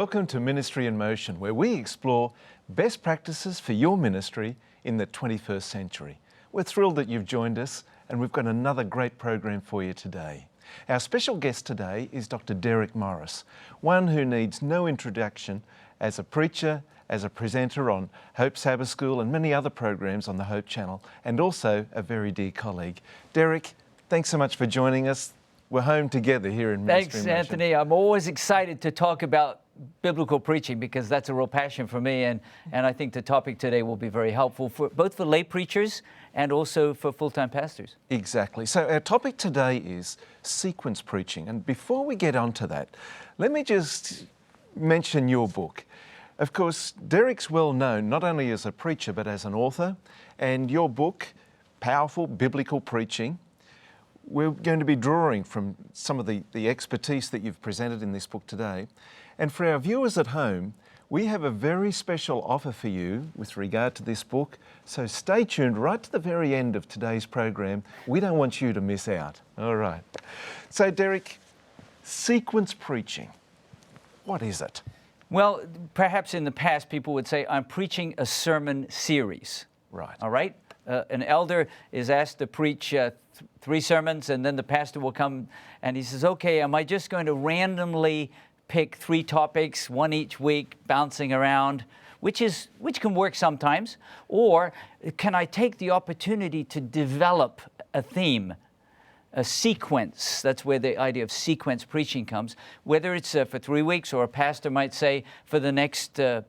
Welcome to Ministry in Motion, where we explore best practices for your ministry in the 21st century. We're thrilled that you've joined us, and we've got another great program for you today. Our special guest today is Dr. Derek Morris, one who needs no introduction as a preacher, as a presenter on Hope Sabbath School and many other programs on the Hope Channel, and also a very dear colleague. Derek, thanks so much for joining us. We're home together here in Ministry in Motion. Thanks, Anthony. I'm always excited to talk about biblical preaching because that's a real passion for me, and I think the topic today will be very helpful for both for lay preachers and also for full-time pastors. Exactly. So our topic today is sequence preaching, and before we get on to that, let me just mention your book. Of course, Derek's well known not only as a preacher but as an author, and your book, Powerful Biblical Preaching, we're going to be drawing from some of the expertise that you've presented in this book today. And for our viewers at home, we have a very special offer for you with regard to this book. So stay tuned right to the very end of today's program. We don't want you to miss out. All right. So Derek, sequence preaching, what is it? Well, perhaps in the past people would say, I'm preaching a sermon series. Right. All right? An elder is asked to preach 3 sermons, and then the pastor will come and he says, okay, am I just going to randomly pick 3 topics, one each week, bouncing around, which can work sometimes, or can I take the opportunity to develop a theme, a sequence? That's where the idea of sequence preaching comes, whether it's for 3 weeks, or a pastor might say for the next 8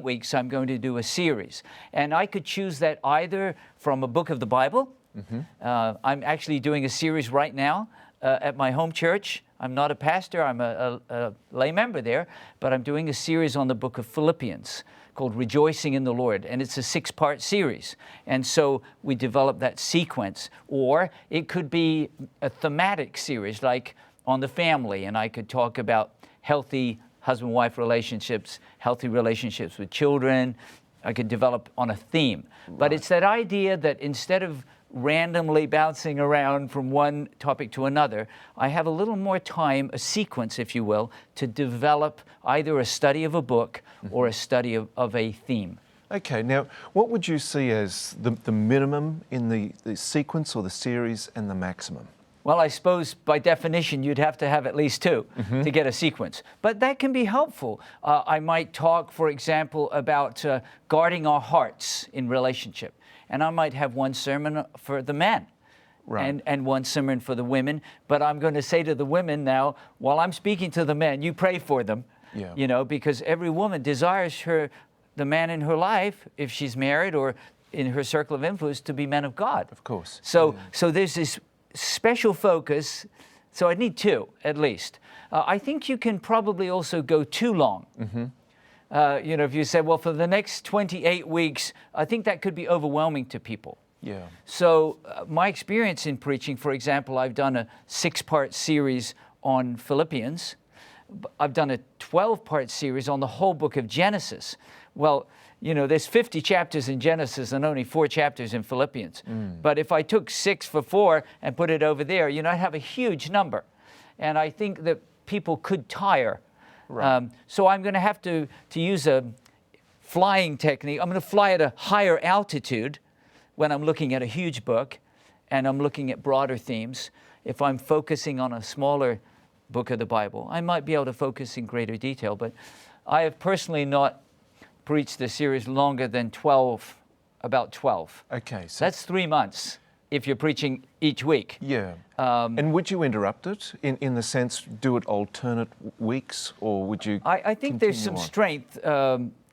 weeks, I'm going to do a series. And I could choose that either from a book of the Bible. I'm actually doing a series right now at my home church. I'm not a pastor, I'm a lay member there, but I'm doing a series on the book of Philippians called Rejoicing in the Lord, and it's a 6-part series. And so we develop that sequence. Or it could be a thematic series like on the family, and I could talk about healthy husband-wife relationships, healthy relationships with children. I could develop on a theme. Right. But it's that idea that instead of randomly bouncing around from one topic to another, I have a little more time, a sequence, if you will, to develop either a study of a book or a study of a theme. Okay, now what would you see as the minimum in the sequence or the series and the maximum? Well, I suppose by definition you'd have to have at least 2 to get a sequence. But that can be helpful. I might talk, for example, about guarding our hearts in relationship. And I might have one sermon for the men, right, and one sermon for the women. But I'm going to say to the women now, while I'm speaking to the men, you pray for them, you know, because every woman desires the man in her life, if she's married or in her circle of influence, to be men of God. Of course. So there's this special focus. So I need 2 at least. I think you can probably also go too long. You know, if you said, well, for the next 28 weeks, I think that could be overwhelming to people. Yeah. So my experience in preaching, for example, I've done a 6-part series on Philippians. I've done a 12-part series on the whole book of Genesis. Well, you know, there's 50 chapters in Genesis and only 4 chapters in Philippians. But if I took 6 for 4 and put it over there, you know, I'd have a huge number. And I think that people could tire. Right. So I'm going to have to use a flying technique. I'm going to fly at a higher altitude when I'm looking at a huge book and I'm looking at broader themes. If I'm focusing on a smaller book of the Bible, I might be able to focus in greater detail. But I have personally not preached a series longer than about 12. Okay. So that's 3 months if you're preaching each week. Yeah. And would you interrupt it in the sense, do it alternate weeks, or would you I think there's some strength.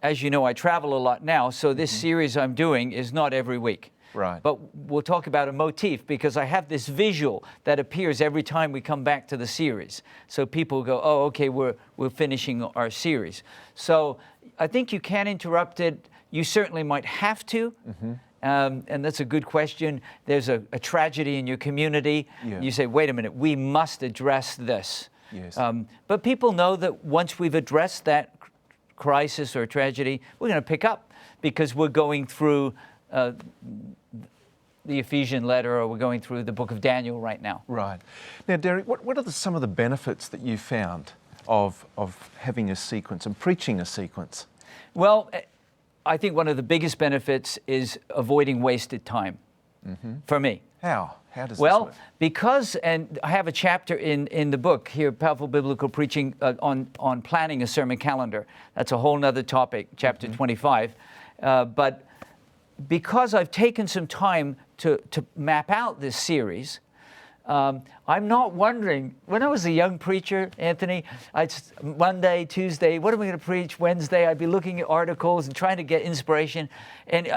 As you know, I travel a lot now, so this series I'm doing is not every week. Right. But we'll talk about a motif because I have this visual that appears every time we come back to the series. So people go, oh, okay, we're finishing our series. So I think you can interrupt it. You certainly might have to. And that's a good question. There's a tragedy in your community. Yeah. You say, wait a minute, we must address this. Yes. But people know that once we've addressed that crisis or tragedy, we're going to pick up because we're going through the Ephesian letter, or we're going through the book of Daniel right now. Right. Now, Derek, what are some of the benefits that you found of having a sequence and preaching a sequence? Well, I think one of the biggest benefits is avoiding wasted time for me. How? How does this Well, work? because, and I have a chapter in the book here, Powerful Biblical Preaching, on planning a sermon calendar. That's a whole nother topic, chapter 25. But because I've taken some time to map out this series, I'm not wondering, when I was a young preacher, Anthony, Monday, Tuesday, what am I going to preach? Wednesday, I'd be looking at articles and trying to get inspiration. And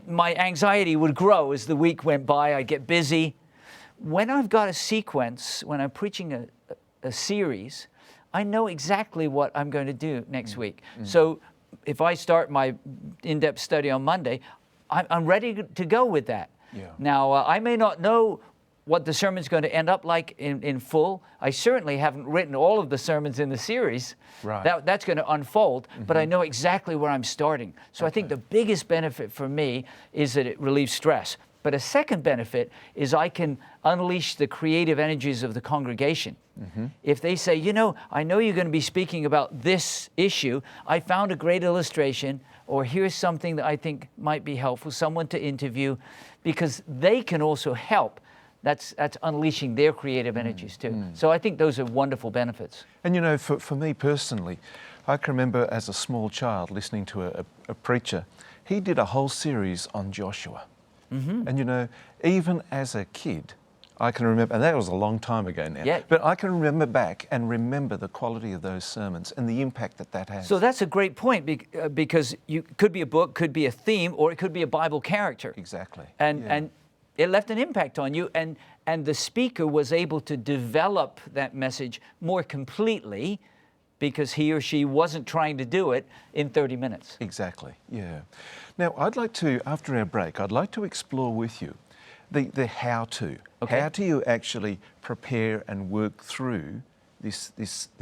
my anxiety would grow as the week went by. I'd get busy. When I've got a sequence, when I'm preaching a series, I know exactly what I'm going to do next week. So if I start my in-depth study on Monday, I'm ready to go with that. Yeah. Now, I may not know what the sermon's going to end up like in full. I certainly haven't written all of the sermons in the series. Right. That's going to unfold, but I know exactly where I'm starting. So I think the biggest benefit for me is that it relieves stress. But a second benefit is I can unleash the creative energies of the congregation. If they say, you know, I know you're going to be speaking about this issue, I found a great illustration, or here's something that I think might be helpful, someone to interview, because they can also help. That's unleashing their creative energies too. So I think those are wonderful benefits. And you know, for me personally, I can remember as a small child listening to a preacher. He did a whole series on Joshua. And you know, even as a kid, I can remember, and that was a long time ago now, Yeah. but I can remember back and remember the quality of those sermons and the impact that has. So that's a great point, because you could be a book, could be a theme, or it could be a Bible character. Exactly. And it left an impact on you, and the speaker was able to develop that message more completely because he or she wasn't trying to do it in 30 minutes. Exactly, yeah. Now, I'd like to, after our break, I'd like to explore with you the how-to. Okay. How do you actually prepare and work through this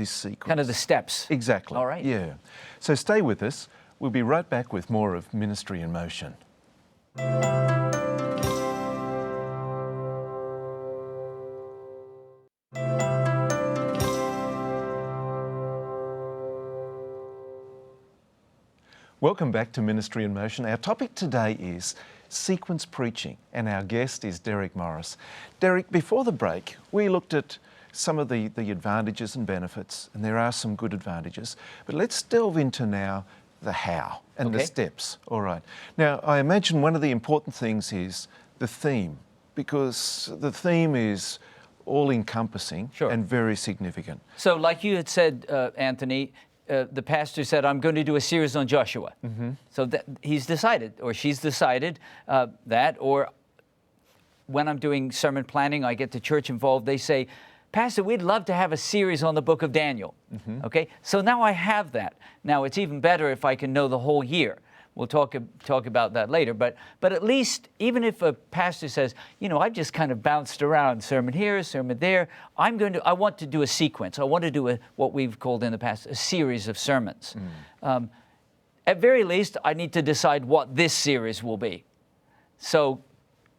sequence? Kind of the steps. Exactly. All right. Yeah. So stay with us. We'll be right back with more of Ministry in Motion. Welcome back to Ministry in Motion. Our topic today is sequence preaching, and our guest is Derek Morris. Derek, before the break, we looked at some of the advantages and benefits, and there are some good advantages, but let's delve into now the how and the Okay. steps. All right. Now, I imagine one of the important things is the theme, because the theme is all-encompassing Sure. and very significant. So like you had said, Anthony, the pastor said, I'm going to do a series on Joshua. So that he's decided, or she's decided that, or when I'm doing sermon planning, I get the church involved, they say, Pastor, we'd love to have a series on the book of Daniel. Okay, so now I have that. Now it's even better if I can know the whole year. We'll talk about that later, but at least, even if a pastor says, you know, I've just kind of bounced around, sermon here, sermon there, I want to do a sequence. I want to do what we've called in the past a series of sermons. At very least, I need to decide what this series will be. So,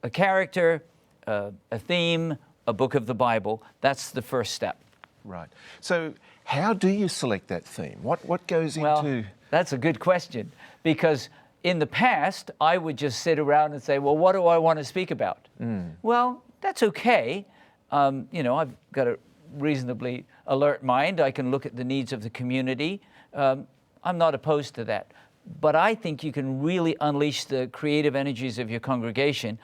a character, a theme, a book of the Bible, that's the first step. Right. So how do you select that theme? What goes Well, into... that's a good question, because in the past, I would just sit around and say, well, what do I want to speak about? Well, that's okay. You know, I've got a reasonably alert mind. I can look at the needs of the community. I'm not opposed to that. But I think you can really unleash the creative energies of your congregation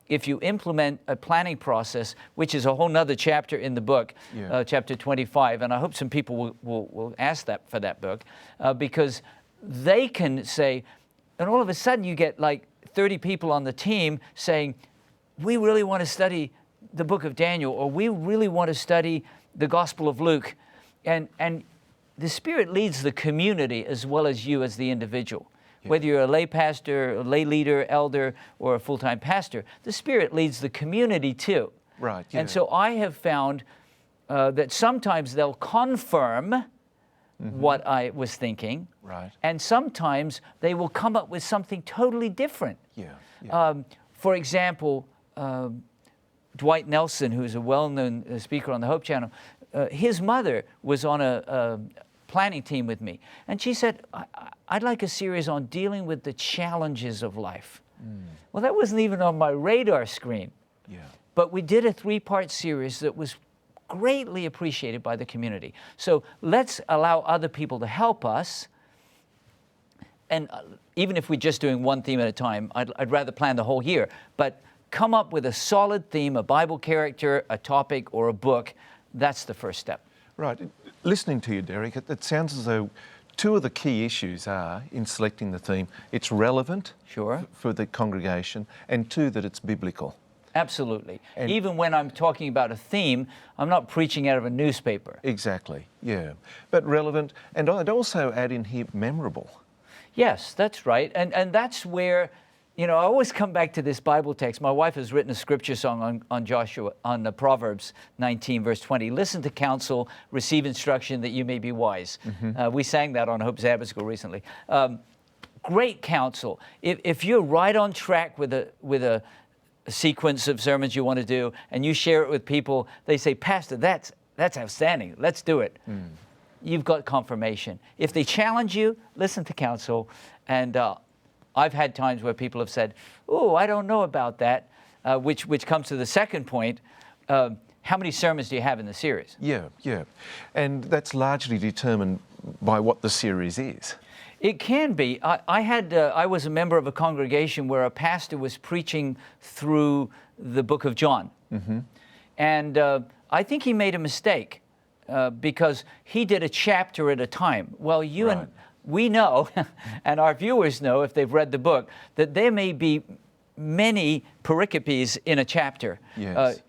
if you implement a planning process, which is a whole nother chapter in the book, Yeah. chapter 25, and I hope some people will ask that for that book, because they can say, and all of a sudden you get like 30 people on the team saying, we really want to study the book of Daniel, or we really want to study the Gospel of Luke, and the Spirit leads the community as well as you as the individual. Whether you're a lay pastor, a lay leader, elder, or a full-time pastor, the Spirit leads the community too. Right, yeah. And so I have found that sometimes they'll confirm what I was thinking, Right. and sometimes they will come up with something totally different. Yeah. For example, Dwight Nelson, who's a well-known speaker on the Hope Channel, his mother was on a planning team with me, and she said, I'd like a series on dealing with the challenges of life. Well, that wasn't even on my radar screen. Yeah. But we did a 3-part series that was greatly appreciated by the community. So let's allow other people to help us. And even if we're just doing one theme at a time, I'd rather plan the whole year. But come up with a solid theme, a Bible character, a topic, or a book. That's the first step. Right. Listening to you, Derek, it sounds as though two of the key issues are, in selecting the theme, it's relevant Sure. for the congregation, and two, that it's biblical. Absolutely. And even when I'm talking about a theme, I'm not preaching out of a newspaper. Exactly, yeah. But relevant, and I'd also add in here, memorable. Yes, that's right. And that's where, I always come back to this Bible text. My wife has written a scripture song on Proverbs 19, verse 20. Listen to counsel, receive instruction that you may be wise. We sang that on Hope Sabbath School recently. Great counsel. If you're right on track with a sequence of sermons you want to do, and you share it with people, they say, Pastor, that's outstanding. Let's do it. You've got confirmation. If they challenge you, listen to counsel. And I've had times where people have said, oh, I don't know about that, which comes to the second point. How many sermons do you have in the series? Yeah. And that's largely determined by what the series is. It can be. I was a member of a congregation where a pastor was preaching through the book of John. And I think he made a mistake because he did a chapter at a time. Well, and we know, and our viewers know if they've read the book, that there may be many pericopes in a chapter. Yes.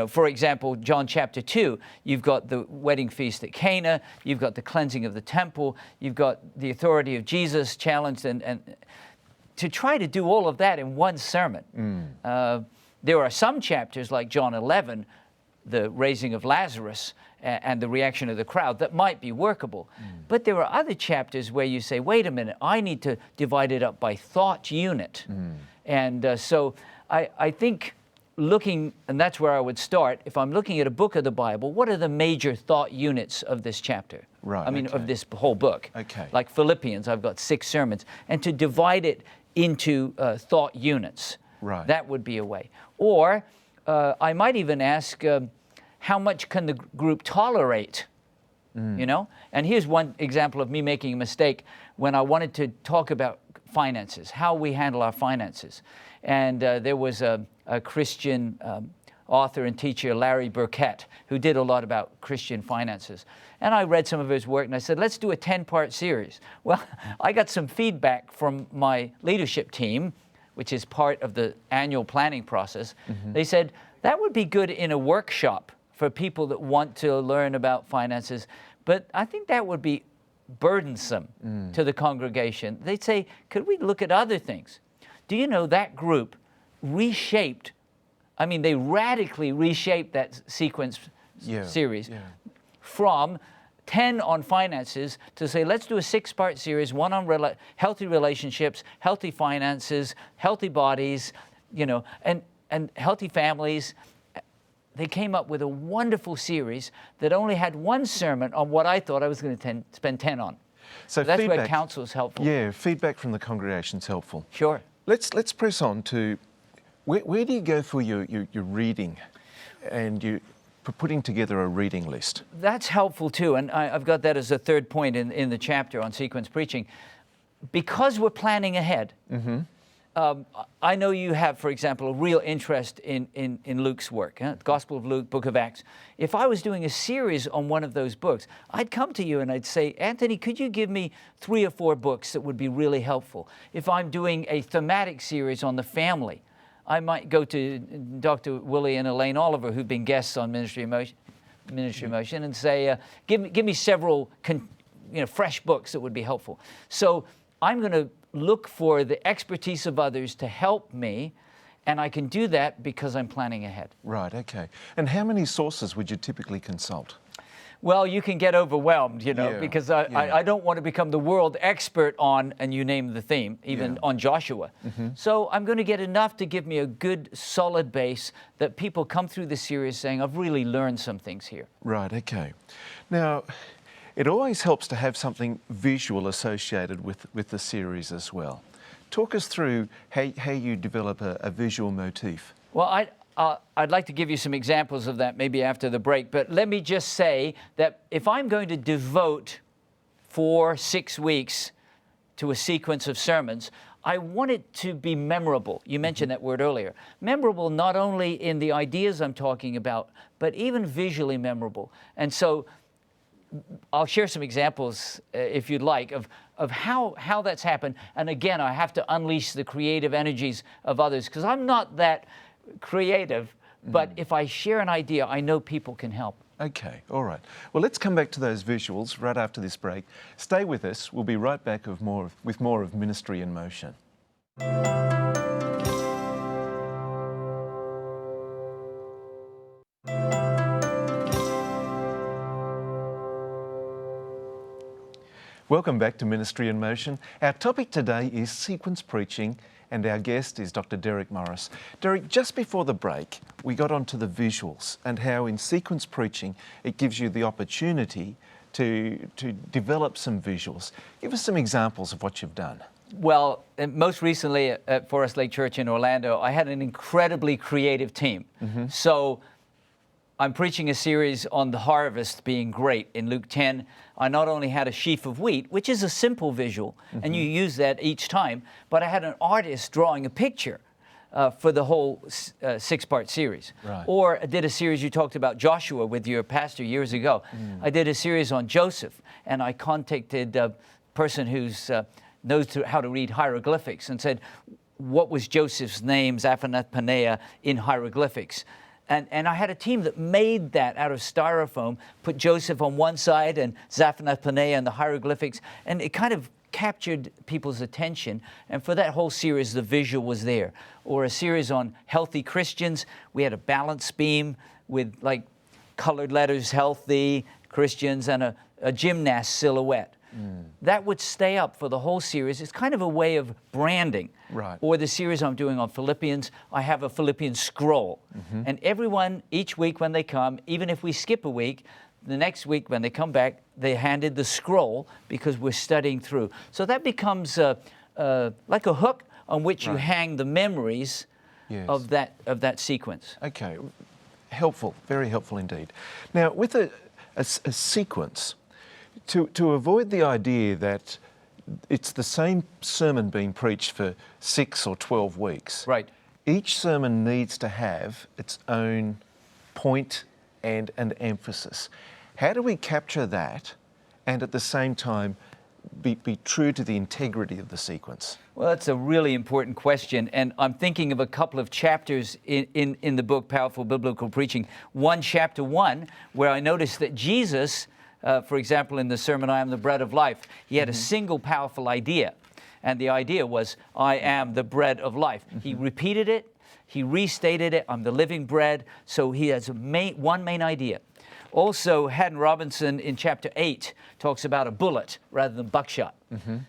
For example, John chapter 2, you've got the wedding feast at Cana, you've got the cleansing of the temple, you've got the authority of Jesus challenged, and to try to do all of that in one sermon. There are some chapters like John 11, the raising of Lazarus and the reaction of the crowd, that might be workable. But there are other chapters where you say, wait a minute, I need to divide it up by thought unit. And so I think looking, and that's where I would start, if I'm looking at a book of the Bible, what are the major thought units of this chapter? Right. Of this whole book. Okay. Like Philippians, I've got 6 sermons. And to divide it into thought units. Right. That would be a way. Or I might even ask, how much can the group tolerate? And here's one example of me making a mistake when I wanted to talk about finances, how we handle our finances. And there was a Christian author and teacher, Larry Burkett, who did a lot about Christian finances. And I read some of his work and I said, let's do a 10-part series. Well, I got some feedback from my leadership team, which is part of the annual planning process. They said, that would be good in a workshop for people that want to learn about finances, but I think that would be burdensome to the congregation. They'd say, could we look at other things? Do you know that group reshaped, they radically reshaped that sequence series from 10 on finances to say, let's do a 6-part series, one on healthy relationships, healthy finances, healthy bodies, and healthy families. They came up with a wonderful series that only had one sermon on what I thought I was going to spend 10 on. So that's where counsel is helpful. Yeah, feedback from the congregation is helpful. Sure. Let's press on to, where do you go for your reading and you putting together a reading list? That's helpful too, and I've got that as a third point in the chapter on sequence preaching. Because we're planning ahead, I know you have, for example, a real interest in Luke's work, the Gospel of Luke, Book of Acts. If I was doing a series on one of those books, I'd come to you and I'd say, Anthony, could you give me 3 or 4 books that would be really helpful? If I'm doing a thematic series on the family, I might go to Dr. Willie and Elaine Oliver, who've been guests on Ministry in Motion, and say, give me several fresh books that would be helpful. So I'm going to look for the expertise of others to help me, and I can do that because I'm planning ahead. Right, okay. And how many sources would you typically consult? Well, you can get overwhelmed, Yeah, because yeah. I don't want to become the world expert on, and you name the theme, even Yeah. on Joshua. So I'm going to get enough to give me a good, solid base that people come through the series saying, I've really learned some things here. Right, okay. Now, it always helps to have something visual associated with the series as well. Talk us through how you develop a visual motif. Well, I'd like to give you some examples of that maybe after the break, but let me just say that if I'm going to devote 4-6 weeks to a sequence of sermons, I want it to be memorable. You mentioned that word earlier. Memorable not only in the ideas I'm talking about, but even visually memorable. And so I'll share some examples, if you'd like, of how that's happened. And again, I have to unleash the creative energies of others, because I'm not that creative, but if I share an idea, I know people can help. Okay, all right. Well, let's come back to those visuals right after this break. Stay with us. We'll be right back with more of Ministry in Motion. Welcome back to Ministry in Motion. Our topic today is sequence preaching, and our guest is Dr. Derek Morris. Derek, just before the break, we got onto the visuals and how in sequence preaching it gives you the opportunity to develop some visuals. Give us some examples of what you've done. Well, most recently at Forest Lake Church in Orlando, I had an incredibly creative team. So I'm preaching a series on the harvest being great in Luke 10. I not only had a sheaf of wheat, which is a simple visual, and you use that each time, but I had an artist drawing a picture for the whole 6-part series. Right. Or I did a series, you talked about Joshua with your pastor years ago. I did a series on Joseph, and I contacted a person who's knows how to read hieroglyphics and said, what was Joseph's name, Zaphanath-Paneah, in hieroglyphics? And I had a team that made that out of styrofoam, put Joseph on one side and Zaphanath-Paneah and the hieroglyphics, and it kind of captured people's attention. And for that whole series, the visual was there. Or a series on healthy Christians, we had a balance beam with like colored letters, healthy Christians, and a gymnast silhouette. That would stay up for the whole series. It's kind of a way of branding. Right. Or the series I'm doing on Philippians, I have a Philippians scroll. And everyone, each week when they come, even if we skip a week, the next week when they come back, they handed the scroll because we're studying through. So that becomes like a hook on which you hang the memories Yes. of that sequence. Okay, helpful, very helpful indeed. Now, with a sequence, to avoid the idea that it's the same sermon being preached for 6 or 12 weeks. Right. Each sermon needs to have its own point and an emphasis. How do we capture that and at the same time be true to the integrity of the sequence? Well, that's a really important question, and I'm thinking of a couple of chapters in the book, Powerful Biblical Preaching. Chapter 1, where I noticed that Jesus, for example, in the sermon, I am the bread of life, he had a single powerful idea. And the idea was, I am the bread of life. He repeated it, he restated it, I'm the living bread. So he has one main idea. Also, Haddon Robinson in chapter 8 talks about a bullet rather than buckshot.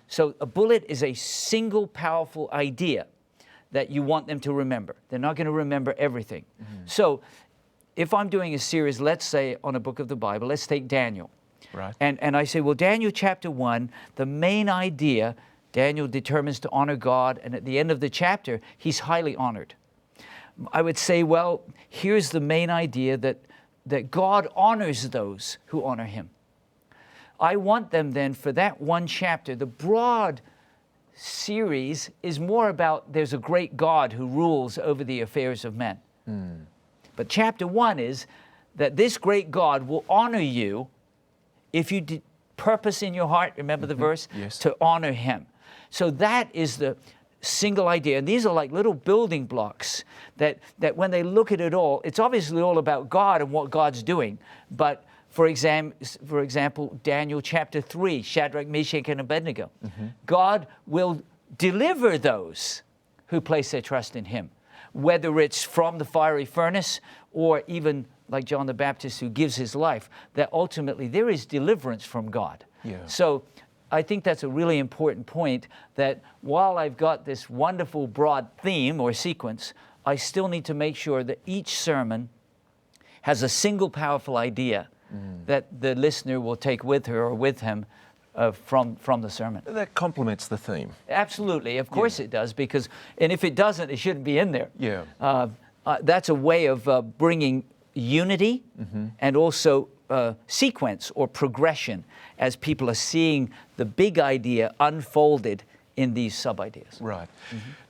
So a bullet is a single powerful idea that you want them to remember. They're not going to remember everything. So if I'm doing a series, let's say on a book of the Bible, let's take Daniel. Right. And I say, well, Daniel chapter 1, the main idea, Daniel determines to honor God, and at the end of the chapter, he's highly honored. I would say, well, here's the main idea that God honors those who honor him. I want them then, for that one chapter, the broad series is more about there's a great God who rules over the affairs of men. But chapter 1 is that this great God will honor you if you purpose in your heart, remember the verse? Yes. To honor him. So that is the single idea. And these are like little building blocks that when they look at it all, it's obviously all about God and what God's doing. But for example, Daniel chapter 3, Shadrach, Meshach, and Abednego. God will deliver those who place their trust in him, whether it's from the fiery furnace or even like John the Baptist who gives his life, that ultimately there is deliverance from God. Yeah. So I think that's a really important point, that while I've got this wonderful broad theme or sequence, I still need to make sure that each sermon has a single powerful idea that the listener will take with her or with him from the sermon. That complements the theme. Absolutely, of course it does, because, and if it doesn't, it shouldn't be in there. Yeah. That's a way of bringing unity and also sequence or progression as people are seeing the big idea unfolded in these sub-ideas. Right.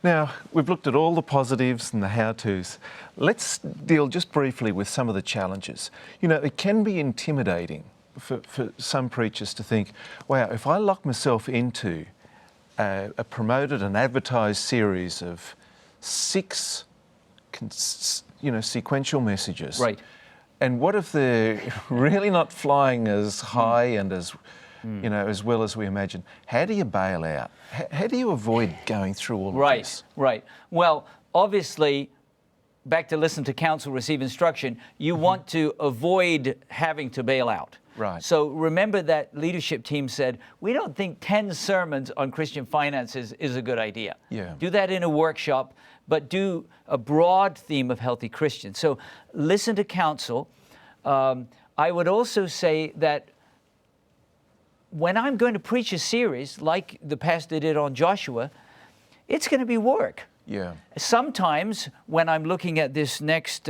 Now, we've looked at all the positives and the how-tos. Let's deal just briefly with some of the challenges. You know, it can be intimidating for some preachers to think, wow, if I lock myself into a promoted and advertised series of 6 sequential messages. Right. And what if they're really not flying as high and as as well as we imagine? How do you bail out? How do you avoid going through all of this? Right. Well, obviously, back to listen to counsel, receive instruction, you want to avoid having to bail out. Right. So remember that leadership team said, we don't think 10 sermons on Christian finances is a good idea. Yeah. Do that in a workshop, but do a broad theme of healthy Christians. So listen to counsel. I would also say that when I'm going to preach a series like the pastor did on Joshua, it's going to be work. Yeah. Sometimes when I'm looking at this next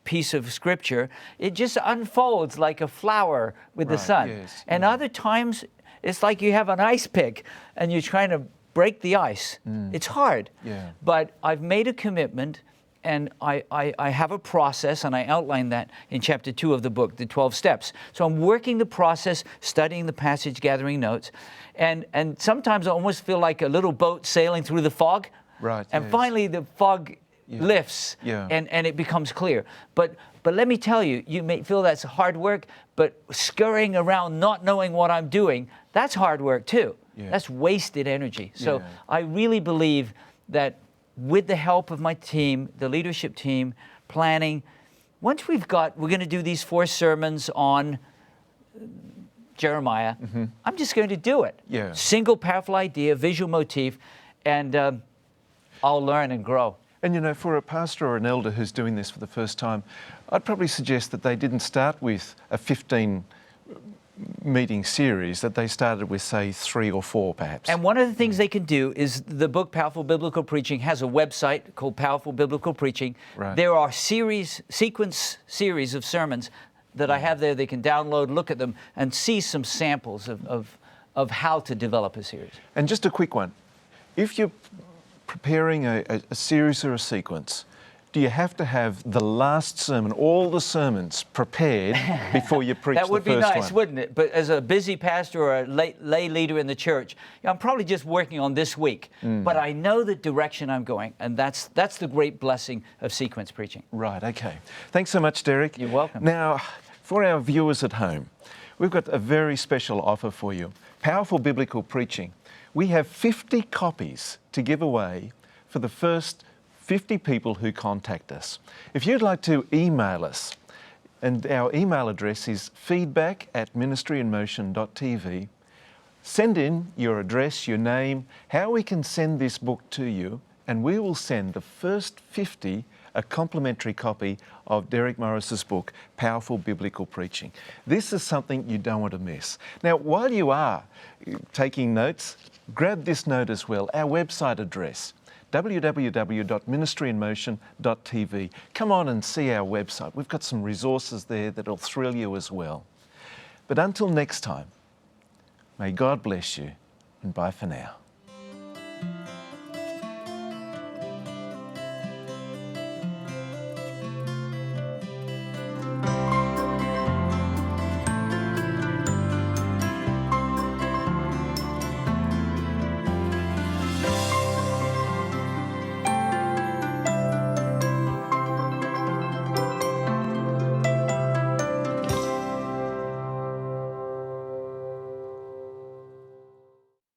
piece of scripture, it just unfolds like a flower with the sun. Yes. And other times it's like you have an ice pick and you're trying to break the ice. It's hard. Yeah. But I've made a commitment, and I have a process, and I outline that in chapter 2 of the book, the 12 steps. So I'm working the process, studying the passage, gathering notes, and sometimes I almost feel like a little boat sailing through the fog. Right. And yes. finally the fog lifts, Yeah. and it becomes clear. But let me tell you, you may feel that's hard work, but scurrying around not knowing what I'm doing, that's hard work too. Yeah. That's wasted energy. So Yeah. I really believe that with the help of my team, the leadership team, planning, once we're going to do these 4 sermons on Jeremiah, I'm just going to do it. Yeah. Single powerful idea, visual motif, and I'll learn and grow. And for a pastor or an elder who's doing this for the first time, I'd probably suggest that they didn't start with a 15 meeting series, that they started with, say, 3 or 4 perhaps. And one of the things they can do is the book Powerful Biblical Preaching has a website called Powerful Biblical Preaching. Right. There are sequence series of sermons that I have there. They can download, look at them, and see some samples of how to develop a series. And just a quick one. If you're preparing a series or a sequence, do you have to have the last sermon, all the sermons prepared before you preach the first one? That would be nice, wouldn't it? But as a busy pastor or a lay leader in the church, I'm probably just working on this week. But I know the direction I'm going, and that's the great blessing of sequence preaching. Right, okay. Thanks so much, Derek. You're welcome. Now, for our viewers at home, we've got a very special offer for you. Powerful Biblical Preaching. We have 50 copies to give away for the first 50 people who contact us. If you'd like to email us, and our email address is feedback@ministryinmotion.tv, send in your address, your name, how we can send this book to you, and we will send the first 50 a complimentary copy of Derek Morris's book, Powerful Biblical Preaching. This is something you don't want to miss. Now, while you are taking notes, grab this note as well, our website address, www.ministryinmotion.tv. Come on and see our website. We've got some resources there that'll thrill you as well. But until next time, may God bless you, and bye for now.